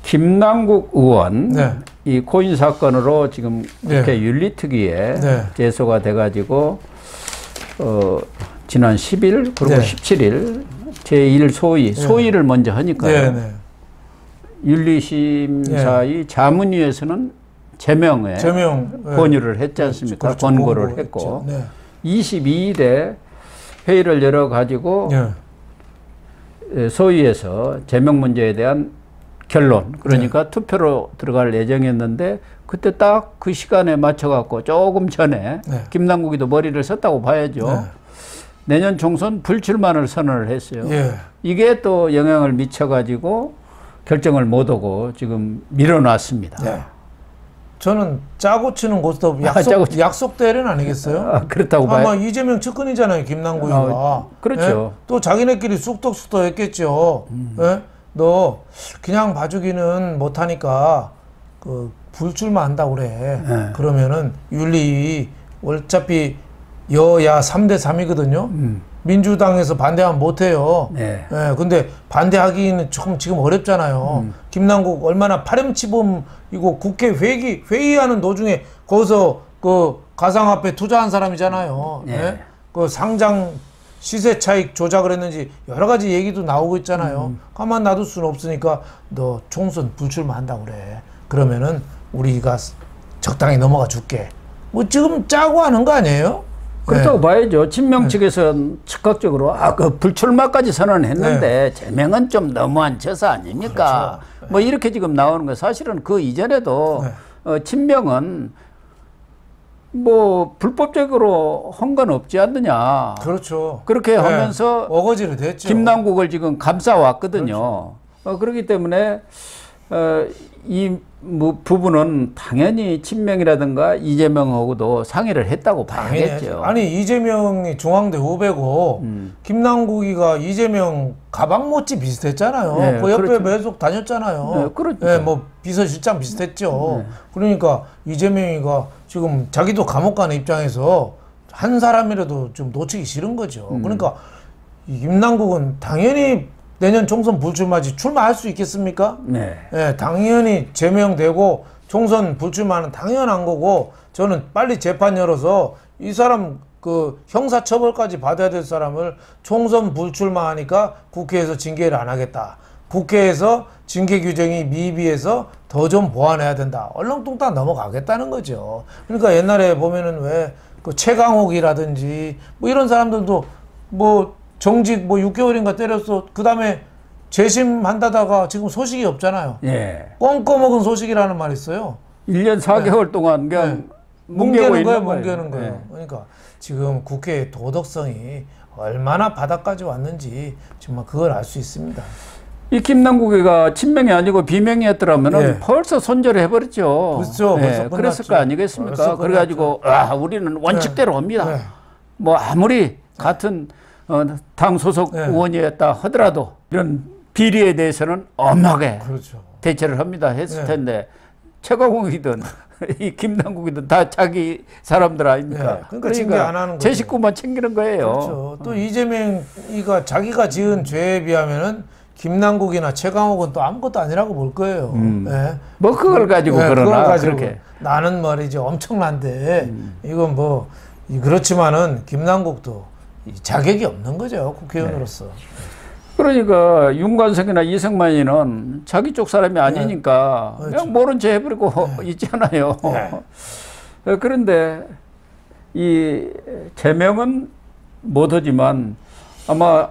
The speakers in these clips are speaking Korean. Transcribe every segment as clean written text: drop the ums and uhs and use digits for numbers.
김남국 의원 네. 이 코인 사건으로 지금 국회 네. 윤리특위에 네. 제소가 돼가지고 지난 10일 그리고 네. 17일 제1 소위 소위를 먼저 하니까요. 네. 네. 윤리심사의 자문위에서는 제명에 권유를 했지 않습니까? 그렇죠. 권고를 했고 네. 22일에 회의를 열어가지고 소위에서 제명 문제에 대한 결론 그러니까 투표로 들어갈 예정이었는데 그때 딱 그 시간에 맞춰갖고 조금 전에 김남국이도 머리를 썼다고 봐야죠. 내년 총선 불출마를 선언을 했어요. 이게 또 영향을 미쳐가지고 결정을 못하고 지금 밀어놨습니다. 저는 짜고 치는 고스톱 약속 대련 아니겠어요? 그렇다고 봐요. 아마 이재명 측근이잖아요, 김남국이가. 그렇죠. 또 자기네끼리 쑥덕쑥덕 했겠죠. 너 그냥 봐주기는 못하니까 그 불출마 한다고 그래. 그러면은 윤리 어차피 여야 3대 3이거든요. 민주당에서 반대하면 못해요. 근데 반대하기는 조금 지금 어렵잖아요. 김남국 얼마나 파렴치범이고 국회 회의하는 도중에 거기서 그 가상화폐 투자한 사람이잖아요. 그 상장 시세 차익 조작을 했는지 여러 가지 얘기도 나오고 있잖아요. 가만 놔둘 수는 없으니까 너 총선 불출마 한다고 그래. 그러면은 우리가 적당히 넘어가 줄게. 뭐 지금 짜고 하는 거 아니에요? 그렇다고 봐야죠. 친명 측에서는 즉각적으로 그 불출마까지 선언했는데 제명은 좀 너무한 처사 아닙니까? 그렇죠. 뭐 이렇게 지금 나오는 거 사실은 그 이전에도 친명은 뭐 불법적으로 한 건 없지 않느냐. 그렇죠. 그렇게 하면서 어거지를 댔죠. 김남국을 지금 감싸왔거든요. 그렇죠. 그렇기 때문에 이 부분은 당연히 친명이라든가 이재명하고도 상의를 했다고 봐야겠죠. 아니 이재명이 중앙대 후배고 김남국이가 이재명 가방 모찌 비슷했잖아요. 그 옆에 계속 다녔잖아요. 그렇죠. 뭐 비서실장 비슷했죠. 그러니까 이재명이가 지금 자기도 감옥 가는 입장에서 한 사람이라도 좀 놓치기 싫은 거죠. 그러니까 이 김남국은 당연히 내년 총선 불출마지 출마할 수 있겠습니까? 당연히 제명되고 총선 불출마는 당연한 거고 저는 빨리 재판 열어서 이 사람 그 형사처벌까지 받아야 될 사람을 총선 불출마하니까 국회에서 징계를 안 하겠다. 국회에서 징계 규정이 미비해서 더 좀 보완해야 된다. 얼렁뚱땅 넘어가겠다는 거죠. 그러니까 옛날에 보면은 왜 그 최강욱이라든지 뭐 이런 사람들도 뭐 정직 뭐 6개월인가 때렸어. 그 다음에 재심한다다가 지금 소식이 없잖아요. 껌꺼먹은 소식이라는 말이 있어요. 1년 4개월 동안 그냥 뭉개는 거예요. 그러니까 지금 국회의 도덕성이 얼마나 바닥까지 왔는지 정말 그걸 알 수 있습니다. 이 김남국이가 친명이 아니고 비명이었더라면 벌써 손절을 해버렸죠. 그렇죠. 그랬을 거 아니겠습니까? 그래가지고 우리는 원칙대로 합니다. 뭐 아무리 같은 당 소속 의원이었다 하더라도 이런 비리에 대해서는 엄하게 대처를 합니다 했을 텐데 최강욱이든 이 김남국이든 다 자기 사람들 아닙니까? 그러니까 징계 안 하는 거죠. 제 식구만 챙기는 거예요. 그렇죠. 또 이재명이가 자기가 지은 죄에 비하면은 김남국이나 최강욱은 또 아무것도 아니라고 볼 거예요. 뭐 그걸 가지고 그러나 그렇게 나는 말이죠 엄청난데 이건 뭐 그렇지만은 김남국도 자격이 없는 거죠 국회의원으로서. 그러니까 윤관석이나 이승만이는 자기 쪽 사람이 아니니까 그냥 모른 체 해버리고 있잖아요. 그런데 이 제명은 못하지만 아마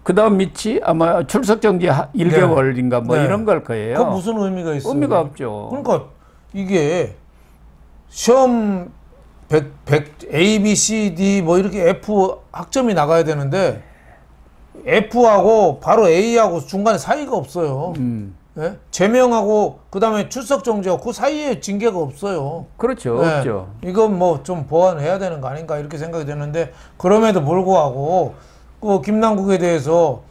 그 다음 밑이 아마 출석 정지 1개월인가 뭐 이런 걸 거예요. 그 무슨 의미가 있어요? 의미가 없죠. 그러니까 이게 시험 100 A, B, C, D 뭐 이렇게 F 학점이 나가야 되는데 F하고 바로 A하고 중간에 사이가 없어요. 제명하고 그 다음에 출석 정지하고 그 사이에 징계가 없어요. 그렇죠. 없죠. 이건 뭐 좀 보완해야 되는 거 아닌가 이렇게 생각이 되는데 그럼에도 불구하고 그 김남국에 대해서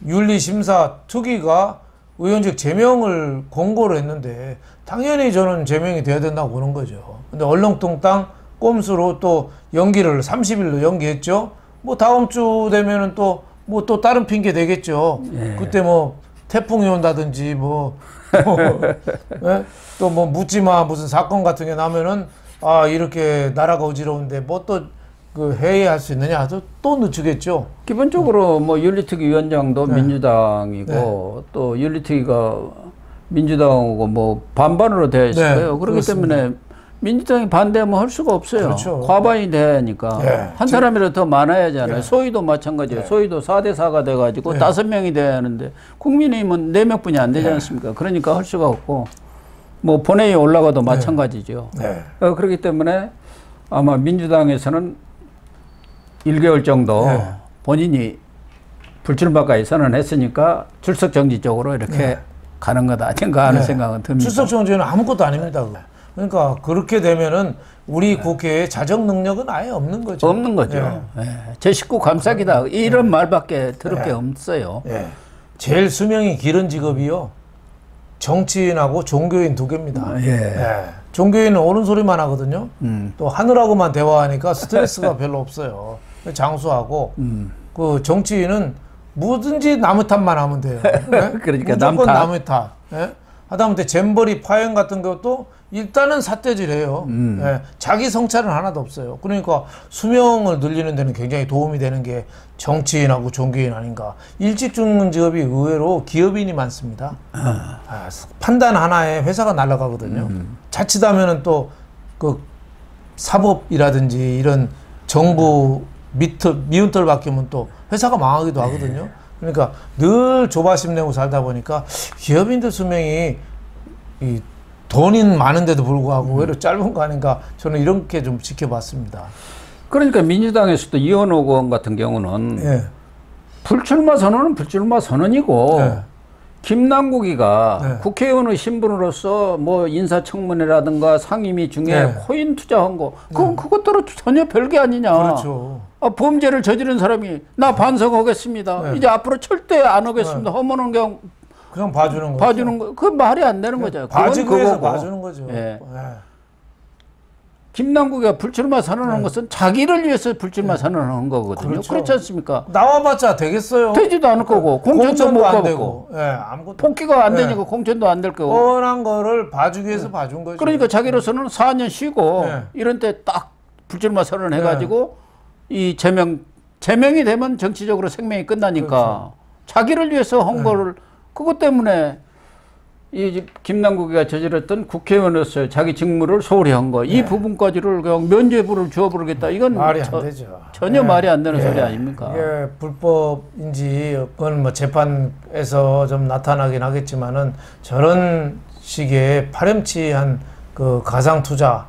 윤리심사 특위가 의원직 제명을 권고를 했는데 당연히 저는 제명이 돼야 된다고 보는 거죠. 근데 얼렁뚱땅 꼼수로 또 연기를 30일로 연기했죠. 뭐 다음 주 되면은 또 뭐 또 다른 핑계 되겠죠. 그때 뭐 태풍이 온다든지 뭐 네? 또 뭐 묻지마 무슨 사건 같은 게 나면은 아 이렇게 나라가 어지러운데 뭐 또 그 회의할 수 있느냐 또 늦추겠죠. 기본적으로 뭐 윤리특위위원장도 민주당이고 또 윤리특위가 민주당하고 뭐 반반으로 되어 있을 거예요. 그렇기 때문에 민주당이 반대하면 할 수가 없어요. 그렇죠. 과반이 돼야니까. 한 사람이라도 더 많아야 하잖아요. 소위도 마찬가지예요. 소위도 4대4가 돼가지고 5명이 돼야 하는데 국민의힘은 4명뿐이 안 되지 않습니까? 그러니까 할 수가 없고 뭐 본회의에 올라가도 마찬가지죠. 그렇기 때문에 아마 민주당에서는 1개월 정도 본인이 불출마까지 선언했으니까 출석 정지 쪽으로 이렇게 가는 것 아닌가 하는 생각은 듭니다. 출석 정지는 아무것도 아닙니다. 그러니까 그렇게 되면은 우리 국회의 자정 능력은 아예 없는 거죠. 없는 거죠. 제 식구 감싸기다 이런 말밖에 들을 게 없어요. 제일 수명이 길은 직업이요. 정치인하고 종교인 2개입니다. 종교인은 옳은 소리만 하거든요. 또 하늘하고만 대화하니까 스트레스가 별로 없어요. 장수하고 그 정치인은 뭐든지 나무 탓만 하면 돼요. 그러니까 무조건 나무 탓. 하다못해 잼버리 파행 같은 것도 일단은 삿대질해요. 자기 성찰은 하나도 없어요. 그러니까 수명을 늘리는 데는 굉장히 도움이 되는 게 정치인하고 종교인 아닌가. 일찍 죽는 직업이 의외로 기업인이 많습니다. 판단 하나에 회사가 날아가거든요. 자칫하면은 또 그 사법이라든지 이런 정부 미운털 박히면 또 회사가 망하기도 하거든요. 그러니까 늘 조바심 내고 살다 보니까 기업인들 수명이 이 돈이 많은데도 불구하고 오히려 짧은 거 아닌가 저는 이렇게 좀 지켜봤습니다. 그러니까 민주당에서도 이현호 의원 같은 경우는 불출마 선언은 불출마 선언이고 김남국이가 국회의원의 신분으로서 뭐 인사청문회라든가 상임위 중에 코인 투자한 거 그건 그것들은 전혀 별게 아니냐. 그렇죠. 범죄를 저지른 사람이 나 반성하겠습니다. 이제 앞으로 절대 안 하겠습니다. 하면은 그냥 봐주는 거죠. 봐주는 거, 그 말이 안 되는 거죠. 봐주기 위해서 봐주는 거죠. 김남국이가 불출마 선언한 것은 자기를 위해서 불출마 선언한 거거든요. 그렇죠. 그렇지 않습니까? 나와봤자 되겠어요. 되지도 않을 거고 공천도 못 안 가고 되고 아무것도 복귀가 안 되니까 공천도 안 될 거고 뻔한 거를 봐주기 위해서 봐준 거죠. 그러니까 자기로서는 4년 쉬고 이런 때 딱 불출마 선언해가지고 이 제명이 되면 정치적으로 생명이 끝나니까 자기를 위해서 한 거를 그것 때문에 이 김남국이가 저질렀던 국회의원으로서 자기 직무를 소홀히 한 거 이 부분까지를 그냥 면죄부를 주어버리겠다 이건 말이 안 되죠. 전혀 말이 안 되는 소리 아닙니까? 이게 불법인지 그건 뭐 재판에서 좀 나타나긴 하겠지만은 저런 식의 파렴치한 그 가상 투자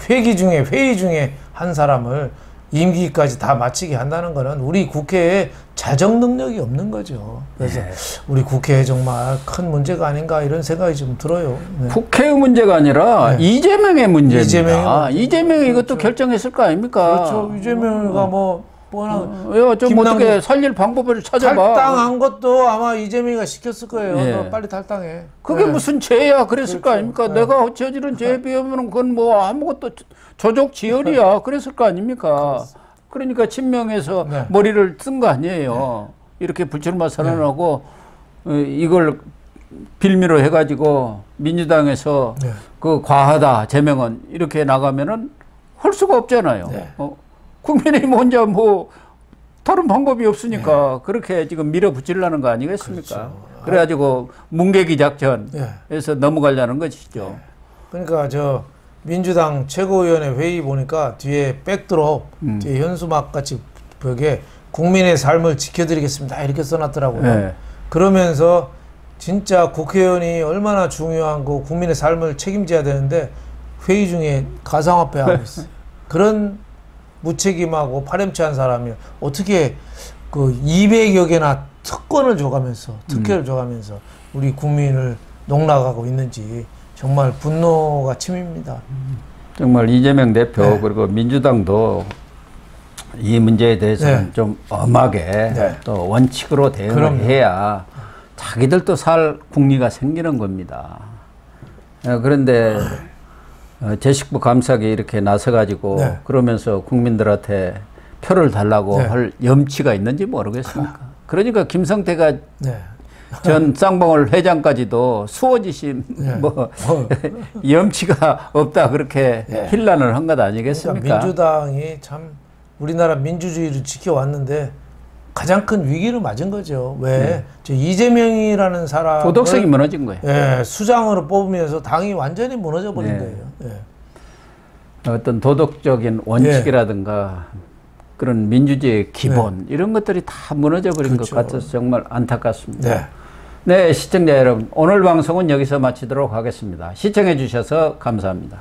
회의 중에 한 사람을 임기까지 다 마치게 한다는 거는 우리 국회에 자정 능력이 없는 거죠. 그래서 우리 국회에 정말 큰 문제가 아닌가 이런 생각이 좀 들어요. 국회의 문제가 아니라 이재명의 문제입니다. 이재명이 이것도 결정했을 거 아닙니까? 그렇죠. 이재명이가 뭐 좀 어떻게 살릴 방법을 찾아봐. 탈당한 것도 아마 이재명이가 시켰을 거예요. 너 빨리 탈당해. 그게 무슨 죄야 그랬을 거 아닙니까? 내가 저지른 죄에 비하면 그건 뭐 아무것도 조족지혈이야 그랬을 거 아닙니까? 그러니까 친명해서 머리를 뜬 거 아니에요. 이렇게 불출마 선언하고 이걸 빌미로 해가지고 민주당에서 그 과하다 제명은 이렇게 나가면은 할 수가 없잖아요. 국민의힘 혼자 뭐 다른 방법이 없으니까 그렇게 지금 밀어붙이려는 거 아니겠습니까? 그렇죠. 그래가지고 문개기 작전에서 넘어가려는 것이죠. 그러니까 저 민주당 최고위원회 회의 보니까 뒤에 백드롭 뒤에 현수막 같이 벽에 국민의 삶을 지켜드리겠습니다 이렇게 써놨더라고요. 그러면서 진짜 국회의원이 얼마나 중요한 거 국민의 삶을 책임져야 되는데 회의 중에 가상화폐 하고 있어요. 그런 무책임하고 파렴치한 사람이 어떻게 그 200여 개나 특권을 줘가면서 특혜를 줘가면서 우리 국민을 농락하고 있는지 정말 분노가 치밉니다. 정말 이재명 대표 그리고 민주당도 이 문제에 대해서는 좀 엄하게 또 원칙으로 대응을 해야 자기들도 살 국리가 생기는 겁니다. 그런데 제 식구 감싸기 이렇게 나서가지고 그러면서 국민들한테 표를 달라고 할 염치가 있는지 모르겠습니까? 그러니까 김성태가 전 쌍방울 회장까지도 수호지심 염치가 없다 그렇게 힐난을 한 것 아니겠습니까? 그러니까 민주당이 참 우리나라 민주주의를 지켜왔는데 가장 큰 위기를 맞은 거죠. 왜? 저 이재명이라는 사람 도덕성이 무너진 거예요. 예, 수장으로 뽑으면서 당이 완전히 무너져 버린 거예요. 예. 어떤 도덕적인 원칙이라든가 그런 민주주의의 기본 이런 것들이 다 무너져 버린 것 같아서 정말 안타깝습니다. 네, 시청자 여러분, 오늘 방송은 여기서 마치도록 하겠습니다. 시청해 주셔서 감사합니다.